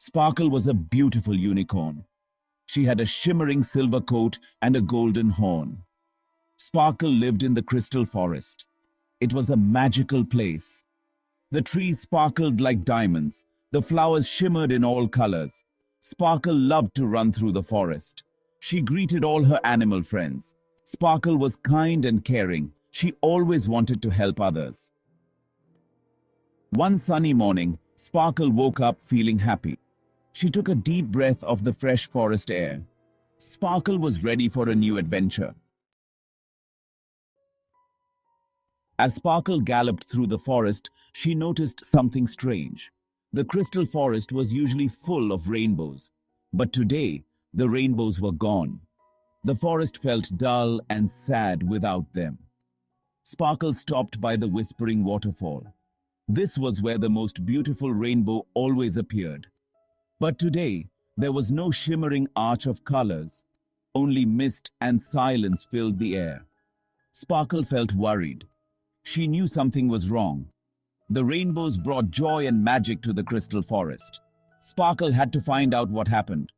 Sparkle was a beautiful unicorn. She had a shimmering silver coat and a golden horn. Sparkle lived in the crystal forest. It was a magical place. The trees sparkled like diamonds. The flowers shimmered in all colors. Sparkle loved to run through the forest. She greeted all her animal friends. Sparkle was kind and caring. She always wanted to help others. One sunny morning, Sparkle woke up feeling happy. She took a deep breath of the fresh forest air. Sparkle was ready for a new adventure. As Sparkle galloped through the forest, she noticed something strange. The crystal forest was usually full of rainbows, but today the rainbows were gone. The forest felt dull and sad without them. Sparkle stopped by the whispering waterfall. This was where the most beautiful rainbow always appeared. But today, there was no shimmering arch of colors. Only mist and silence filled the air. Sparkle felt worried. She knew something was wrong. The rainbows brought joy and magic to the crystal forest. Sparkle had to find out what happened.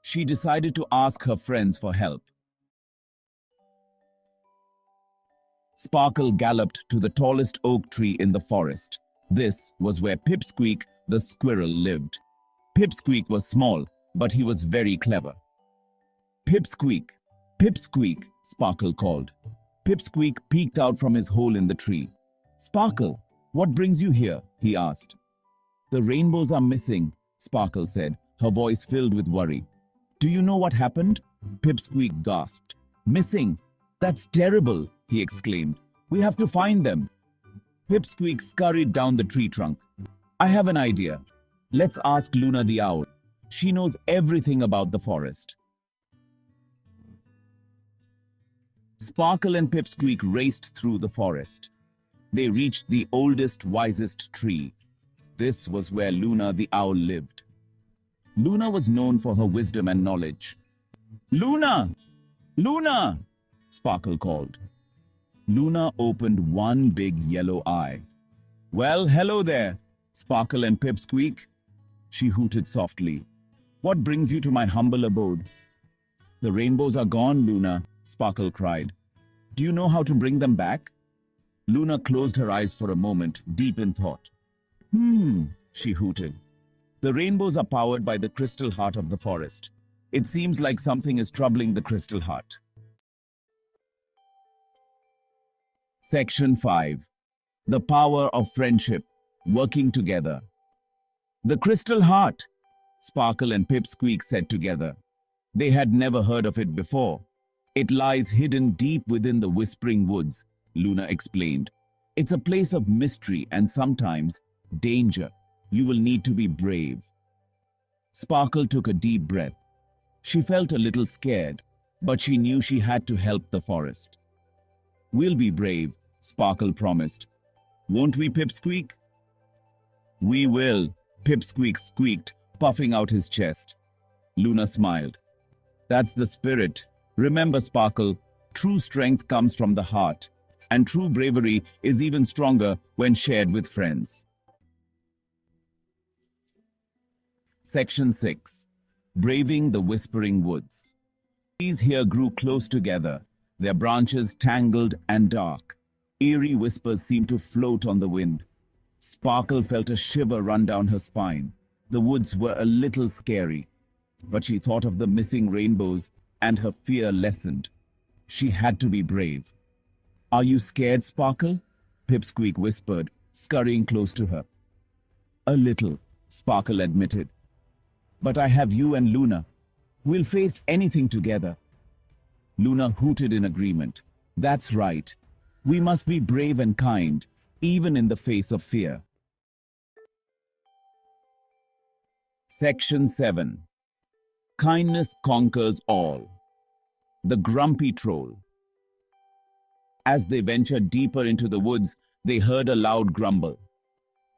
She decided to ask her friends for help. Sparkle galloped to the tallest oak tree in the forest. This was where Pipsqueak the squirrel lived. Pipsqueak was small, but he was very clever. Pipsqueak, Pipsqueak, Sparkle called. Pipsqueak peeked out from his hole in the tree. Sparkle, what brings you here? He asked. The rainbows are missing, Sparkle said, her voice filled with worry. Do you know what happened? Pipsqueak gasped. Missing? That's terrible, he exclaimed. We have to find them. Pipsqueak scurried down the tree trunk. I have an idea. Let's ask Luna the owl. She knows everything about the forest. Sparkle and Pipsqueak raced through the forest. They reached the oldest, wisest tree. This was where Luna the owl lived. Luna was known for her wisdom and knowledge. Luna! Luna! Sparkle called. Luna opened one big yellow eye. Well, hello there, Sparkle and Pipsqueak. She hooted softly. What brings you to my humble abode? The rainbows are gone, Luna, Sparkle cried. Do you know how to bring them back? Luna closed her eyes for a moment, deep in thought. She hooted. The rainbows are powered by the crystal heart of the forest. It seems like something is troubling the crystal heart. Section 5. The power of friendship, working together. The crystal heart, Sparkle and Pipsqueak said together. They had never heard of it before. It lies hidden deep within the whispering woods, Luna explained. It's a place of mystery and sometimes danger. You will need to be brave. Sparkle took a deep breath. She felt a little scared, but she knew she had to help the forest. We'll be brave, Sparkle promised. Won't we, Pipsqueak? We will, Pipsqueak squeaked, puffing out his chest. Luna smiled. That's the spirit. Remember, Sparkle, true strength comes from the heart, and true bravery is even stronger when shared with friends. Section 6. Braving the Whispering Woods. Trees here grew close together, their branches tangled and dark. Eerie whispers seemed to float on the wind. Sparkle felt a shiver run down her spine. The woods were a little scary, but she thought of the missing rainbows and her fear lessened. She had to be brave. Are you scared, Sparkle? Pipsqueak whispered, scurrying close to her. A little, Sparkle admitted. But I have you and Luna. We'll face anything together. Luna hooted in agreement. That's right. We must be brave and kind, even in the face of fear. Section 7. Kindness conquers all. The Grumpy Troll. As they ventured deeper into the woods, they heard a loud grumble.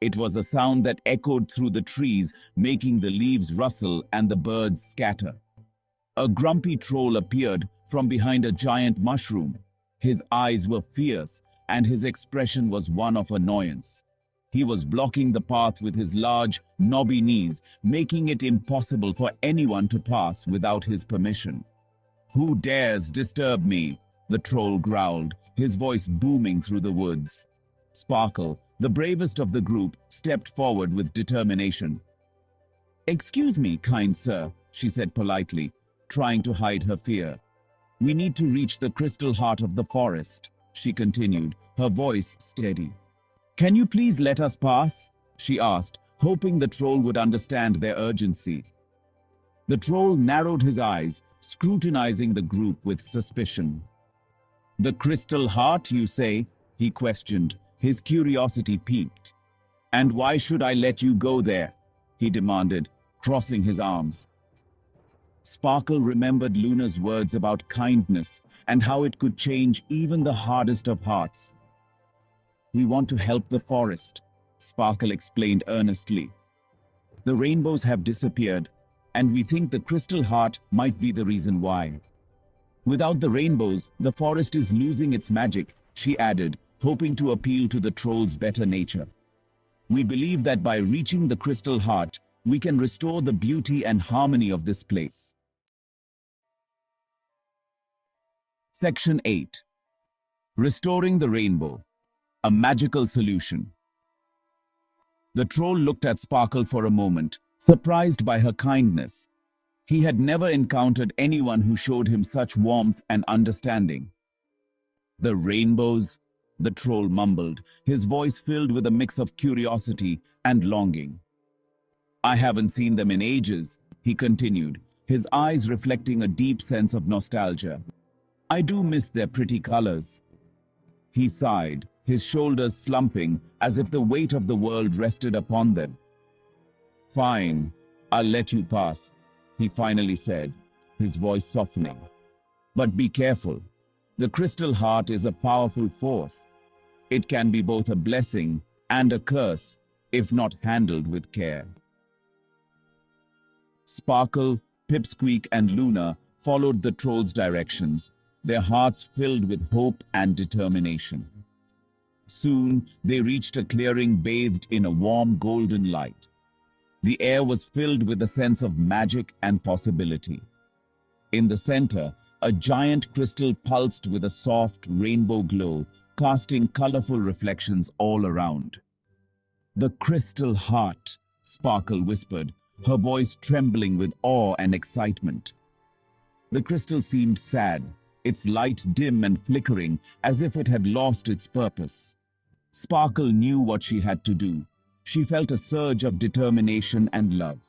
It was a sound that echoed through the trees, making the leaves rustle and the birds scatter. A grumpy troll appeared from behind a giant mushroom. His eyes were fierce, and his expression was one of annoyance. He was blocking the path with his large, knobby knees, making it impossible for anyone to pass without his permission. "Who dares disturb me?" the troll growled, his voice booming through the woods. Sparkle, the bravest of the group, stepped forward with determination. "Excuse me, kind sir," she said politely, trying to hide her fear. "We need to reach the crystal heart of the forest," she continued, her voice steady. "Can you please let us pass?" she asked, hoping the troll would understand their urgency. The troll narrowed his eyes, scrutinizing the group with suspicion. "The crystal heart, you say?" he questioned, his curiosity piqued. "And why should I let you go there?" he demanded, crossing his arms. Sparkle remembered Luna's words about kindness and how it could change even the hardest of hearts. "We want to help the forest," Sparkle explained earnestly. "The rainbows have disappeared, and we think the crystal heart might be the reason why. Without the rainbows, the forest is losing its magic," she added, hoping to appeal to the troll's better nature. "We believe that by reaching the crystal heart, we can restore the beauty and harmony of this place." Section 8. Restoring the Rainbow, a magical solution. The troll looked at Sparkle for a moment, surprised by her kindness. He had never encountered anyone who showed him such warmth and understanding. "The rainbows?" the troll mumbled, his voice filled with a mix of curiosity and longing. "I haven't seen them in ages," he continued, his eyes reflecting a deep sense of nostalgia. "I do miss their pretty colors." He sighed, his shoulders slumping as if the weight of the world rested upon them. "Fine, I'll let you pass," he finally said, his voice softening. "But be careful. The crystal heart is a powerful force. It can be both a blessing and a curse if not handled with care." Sparkle, Pipsqueak, and Luna followed the troll's directions, their hearts filled with hope and determination. Soon they reached a clearing bathed in a warm golden light. The air was filled with a sense of magic and possibility. In the center, a giant crystal pulsed with a soft rainbow glow, casting colorful reflections all around. "The crystal heart," Sparkle whispered, her voice trembling with awe and excitement. The crystal seemed sad, its light dim and flickering, as if it had lost its purpose. Sparkle knew what she had to do. She felt a surge of determination and love.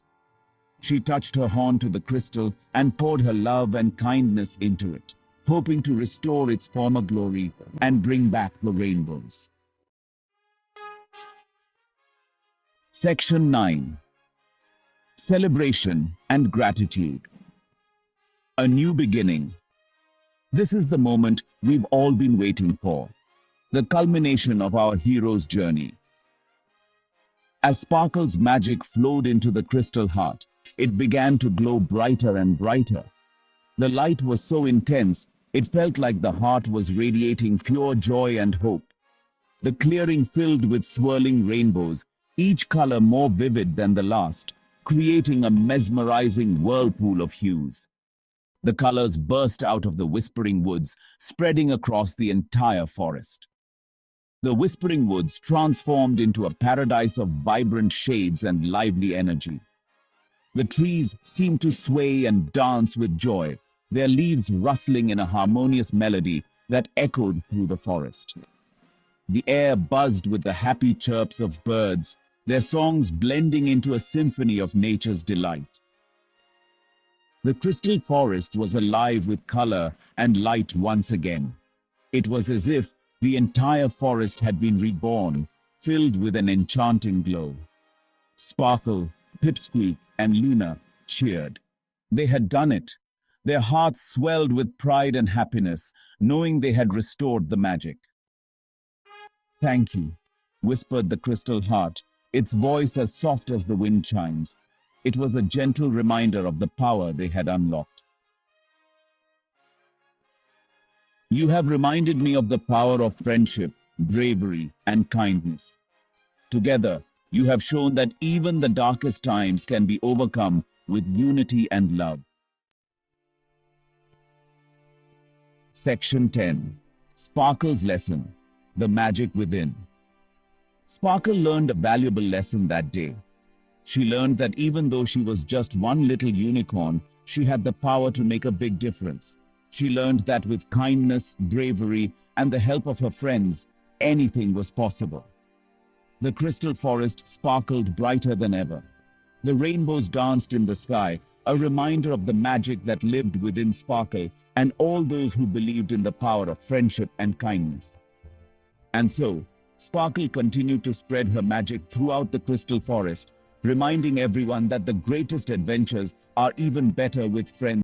She touched her horn to the crystal and poured her love and kindness into it, hoping to restore its former glory and bring back the rainbows. Section 9. Celebration and Gratitude. A new beginning. This is the moment we've all been waiting for, the culmination of our hero's journey. As Sparkle's magic flowed into the crystal heart, it began to glow brighter and brighter. The light was so intense, it felt like the heart was radiating pure joy and hope. The clearing filled with swirling rainbows, each color more vivid than the last, creating a mesmerizing whirlpool of hues. The colors burst out of the Whispering Woods, spreading across the entire forest. The Whispering Woods transformed into a paradise of vibrant shades and lively energy. The trees seemed to sway and dance with joy, their leaves rustling in a harmonious melody that echoed through the forest. The air buzzed with the happy chirps of birds, their songs blending into a symphony of nature's delight. The crystal forest was alive with color and light once again. It was as if the entire forest had been reborn, filled with an enchanting glow. Sparkle, Pipsqueak, and Luna cheered. They had done it. Their hearts swelled with pride and happiness, knowing they had restored the magic. "Thank you," whispered the crystal heart, its voice as soft as the wind chimes. It was a gentle reminder of the power they had unlocked. "You have reminded me of the power of friendship, bravery, and kindness. Together, you have shown that even the darkest times can be overcome with unity and love. Section 10. Sparkle's Lesson: The Magic Within. Sparkle learned a valuable lesson that day. She learned that even though she was just one little unicorn, she had the power to make a big difference. She learned that with kindness, bravery, and the help of her friends, anything was possible. The crystal forest sparkled brighter than ever. The rainbows danced in the sky, a reminder of the magic that lived within Sparkle and all those who believed in the power of friendship and kindness. And so, Sparkle continued to spread her magic throughout the crystal forest, reminding everyone that the greatest adventures are even better with friends.